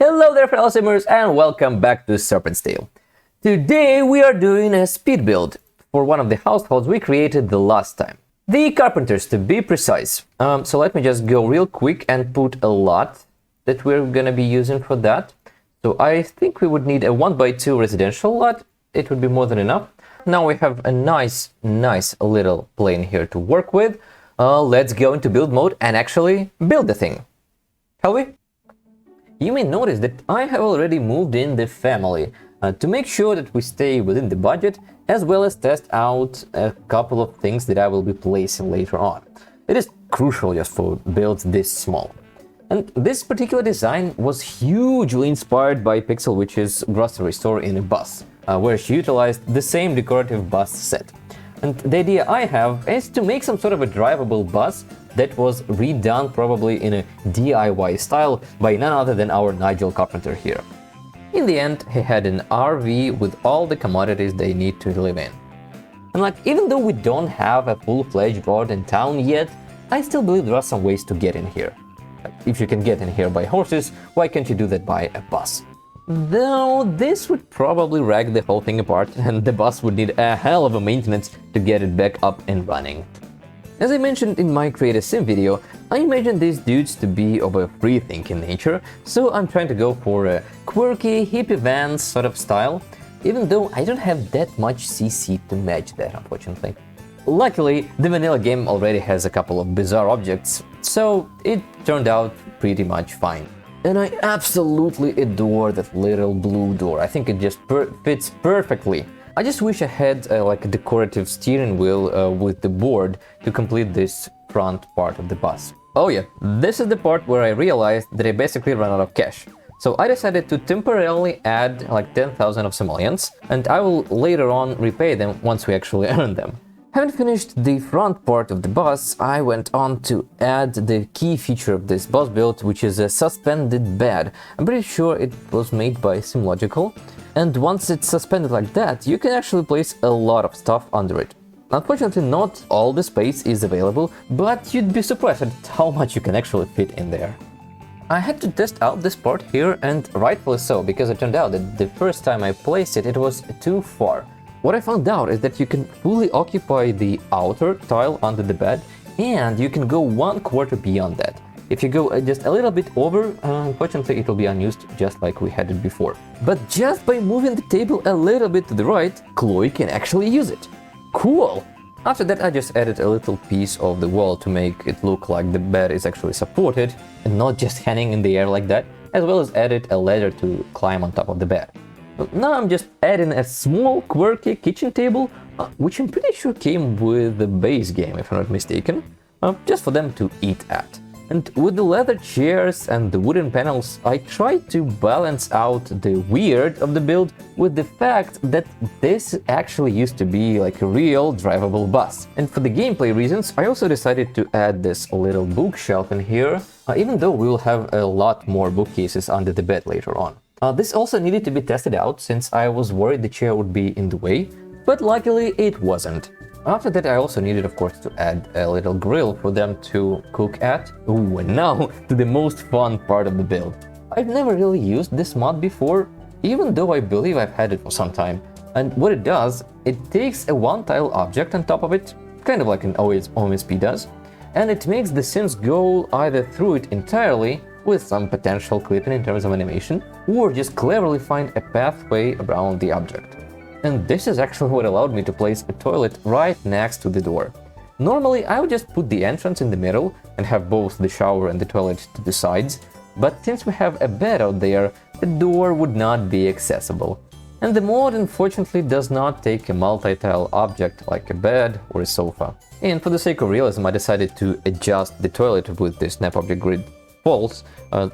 Hello there fellow simmers and welcome back to Serpent's Tail. Today we are doing a speed build for one of the households we created the last time. The carpenters, to be precise. So let me just go real quick and put a lot that we're gonna be using for that. So I think we would need a 1x2 residential lot. It would be more than enough. Now we have a nice little plane here to work with. Let's go into build mode and actually build the thing. Shall we? You may notice that I have already moved in the family to make sure that we stay within the budget, as well as test out a couple of things that I will be placing later on. It is crucial just for builds this small. And this particular design was hugely inspired by Pixel Witch's grocery store in a bus, where she utilized the same decorative bus set. And the idea I have is to make some sort of a drivable bus that was redone probably in a DIY style by none other than our Nigel Carpenter here. In the end, he had an RV with all the commodities they need to live in. And even though we don't have a full-fledged road in town yet, I still believe there are some ways to get in here. If you can get in here by horses, why can't you do that by a bus? Though this would probably wreck the whole thing apart and the bus would need a hell of a maintenance to get it back up and running. As I mentioned in my Create a Sim video, I imagine these dudes to be of a free-thinking nature, so I'm trying to go for a quirky, hippie van sort of style, even though I don't have that much CC to match that, unfortunately. Luckily, the vanilla game already has a couple of bizarre objects, so it turned out pretty much fine. And I absolutely adore that little blue door. I think it just fits perfectly. I just wish I had a decorative steering wheel with the board to complete this front part of the bus. Oh yeah, this is the part where I realized that I basically ran out of cash. So I decided to temporarily add 10,000 of simoleons, and I will later on repay them once we actually earn them. Having finished the front part of the bus, I went on to add the key feature of this bus build, which is a suspended bed. I'm pretty sure it was made by SimLogical, and once it's suspended like that, you can actually place a lot of stuff under it. Unfortunately, not all the space is available, but you'd be surprised at how much you can actually fit in there. I had to test out this part here, and rightfully so, because it turned out that the first time I placed it, it was too far. What I found out is that you can fully occupy the outer tile under the bed, and you can go 1/4 beyond that. If you go just a little bit over, unfortunately it will be unused just like we had it before. But just by moving the table a little bit to the right, Chloe can actually use it. Cool! After that I just added a little piece of the wall to make it look like the bed is actually supported and not just hanging in the air like that, as well as added a ladder to climb on top of the bed. Now I'm just adding a small quirky kitchen table, which I'm pretty sure came with the base game if I'm not mistaken, just for them to eat at. And with the leather chairs and the wooden panels, I tried to balance out the weird of the build with the fact that this actually used to be like a real drivable bus. And for the gameplay reasons, I also decided to add this little bookshelf in here, even though we will have a lot more bookcases under the bed later on. This also needed to be tested out, since I was worried the chair would be in the way, but luckily it wasn't. After that I also needed, of course, to add a little grill for them to cook at. Ooh, and now to the most fun part of the build. I've never really used this mod before, even though I believe I've had it for some time. And what it does, it takes a one-tile object on top of it, kind of like an OSP does, and it makes the Sims go either through it entirely, with some potential clipping in terms of animation, or just cleverly find a pathway around the object. And this is actually what allowed me to place a toilet right next to the door. Normally I would just put the entrance in the middle and have both the shower and the toilet to the sides, but since we have a bed out there, the door would not be accessible. And the mod unfortunately does not take a multi-tile object like a bed or a sofa. And for the sake of realism, I decided to adjust the toilet with the snap object grid poles,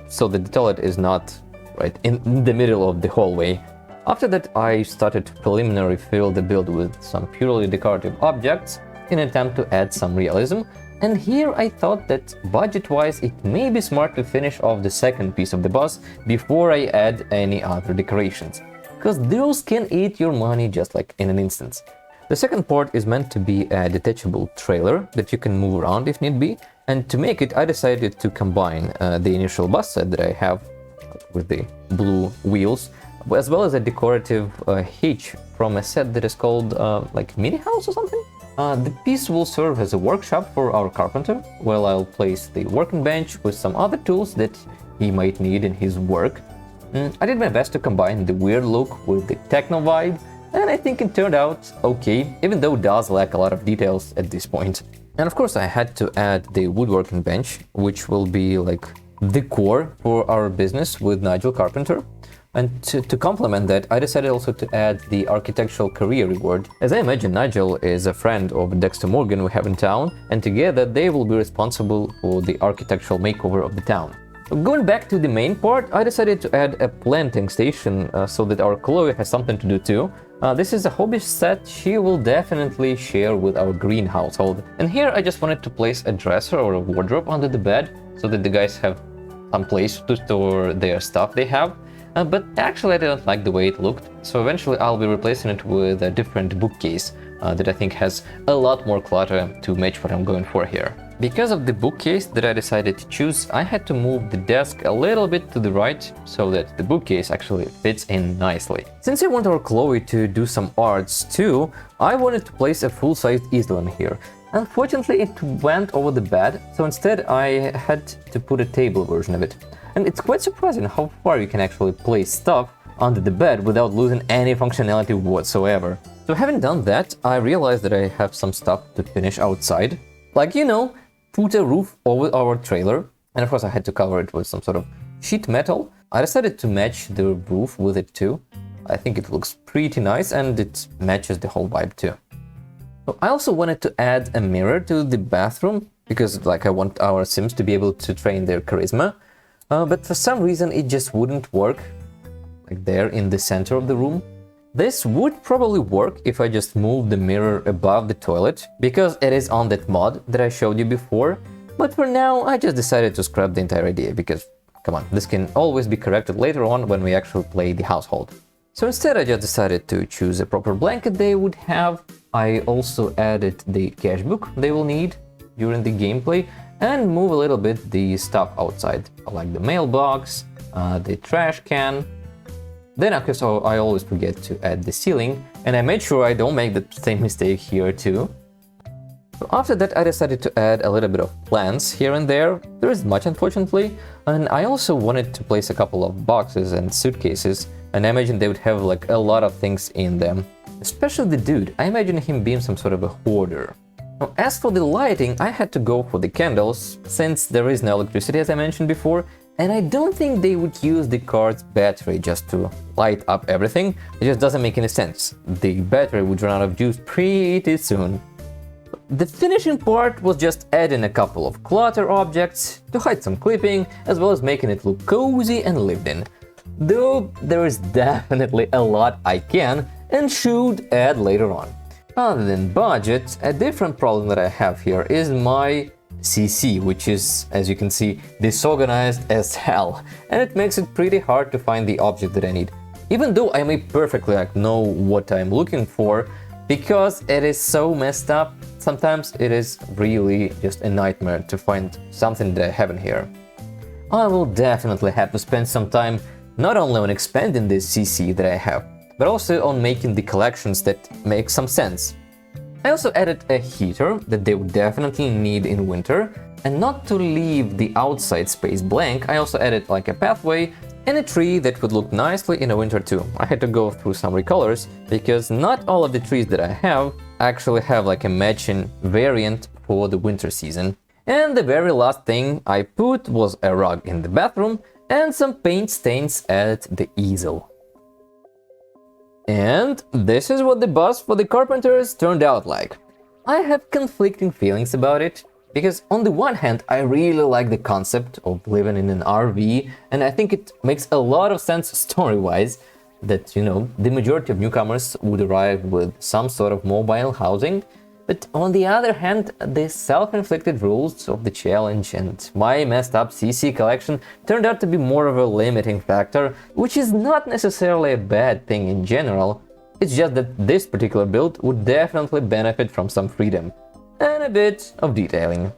so that the toilet is not right in the middle of the hallway. After that I started to preliminary fill the build with some purely decorative objects in an attempt to add some realism, and here I thought that budget-wise it may be smart to finish off the second piece of the bus before I add any other decorations, because those can eat your money just like in an instant. The second part is meant to be a detachable trailer that you can move around if need be, and to make it I decided to combine the initial bus set that I have with the blue wheels, as well as a decorative hitch from a set that is called like mini house or something. The piece will serve as a workshop for our carpenter, while I'll place the working bench with some other tools that he might need in his work. I did my best to combine the weird look with the techno vibe, and I think it turned out okay, even though it does lack a lot of details at this point. And of course I had to add the woodworking bench, which will be like the core for our business with Nigel Carpenter. And to complement that, I decided also to add the architectural career reward. As I imagine, Nigel is a friend of Dexter Morgan we have in town, and together they will be responsible for the architectural makeover of the town. Going back to the main part, I decided to add a planting station so that our Chloe has something to do too. This is a hobby set she will definitely share with our green household. And here I just wanted to place a dresser or a wardrobe under the bed so that the guys have some place to store their stuff they have. But actually I didn't like the way it looked, so eventually I'll be replacing it with a different bookcase that I think has a lot more clutter to match what I'm going for here. Because of the bookcase that I decided to choose, I had to move the desk a little bit to the right so that the bookcase actually fits in nicely. Since I want our Chloe to do some arts too, I wanted to place a full-sized easel in here. Unfortunately, it went over the bed, so instead I had to put a table version of it. And it's quite surprising how far you can actually place stuff under the bed without losing any functionality whatsoever. So having done that, I realized that I have some stuff to finish outside. Like, you know, put a roof over our trailer, and of course I had to cover it with some sort of sheet metal. I decided to match the roof with it too. I think it looks pretty nice and it matches the whole vibe too. So I also wanted to add a mirror to the bathroom because like I want our Sims to be able to train their charisma. But for some reason it just wouldn't work like there in the center of the room. This would probably work if I just moved the mirror above the toilet, because it is on that mod that I showed you before, but for now I just decided to scrap the entire idea because, come on, this can always be corrected later on when we actually play the household. So instead I just decided to choose a proper blanket they would have. I also added the cash book they will need during the gameplay and move a little bit the stuff outside, like the mailbox, the trash can. Then of course I always forget to add the ceiling, and I made sure I don't make the same mistake here too. So after that I decided to add a little bit of plants here and there. There isn't much unfortunately, and I also wanted to place a couple of boxes and suitcases, and I imagine they would have like a lot of things in them. Especially the dude, I imagine him being some sort of a hoarder. Now, as for the lighting, I had to go for the candles, since there is no electricity as I mentioned before, and I don't think they would use the car's battery just to light up everything. It just doesn't make any sense. The battery would run out of juice pretty soon. The finishing part was just adding a couple of clutter objects to hide some clipping, as well as making it look cozy and lived in. Though there is definitely a lot I can and should add later on. Other than budget, a different problem that I have here is my CC, which is, as you can see, disorganized as hell, and it makes it pretty hard to find the object that I need. Even though I may perfectly know what I'm looking for, because it is so messed up, sometimes it is really just a nightmare to find something that I have in here. I will definitely have to spend some time not only on expanding this CC that I have, but also on making the collections that make some sense. I also added a heater that they would definitely need in winter, and not to leave the outside space blank, I also added like a pathway and a tree that would look nicely in the winter too. I had to go through some recolors because not all of the trees that I have actually have like a matching variant for the winter season. And the very last thing I put was a rug in the bathroom and some paint stains at the easel. And this is what the bus for the carpenters turned out like. I have conflicting feelings about it, because on the one hand I really like the concept of living in an RV, and I think it makes a lot of sense story-wise that, you know, the majority of newcomers would arrive with some sort of mobile housing. But on the other hand, the self-inflicted rules of the challenge and my messed up CC collection turned out to be more of a limiting factor, which is not necessarily a bad thing in general. It's just that this particular build would definitely benefit from some freedom and a bit of detailing.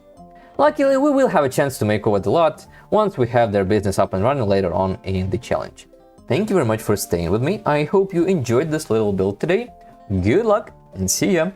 Luckily, we will have a chance to make over the lot once we have their business up and running later on in the challenge. Thank you very much for staying with me. I hope you enjoyed this little build today. Good luck and see ya!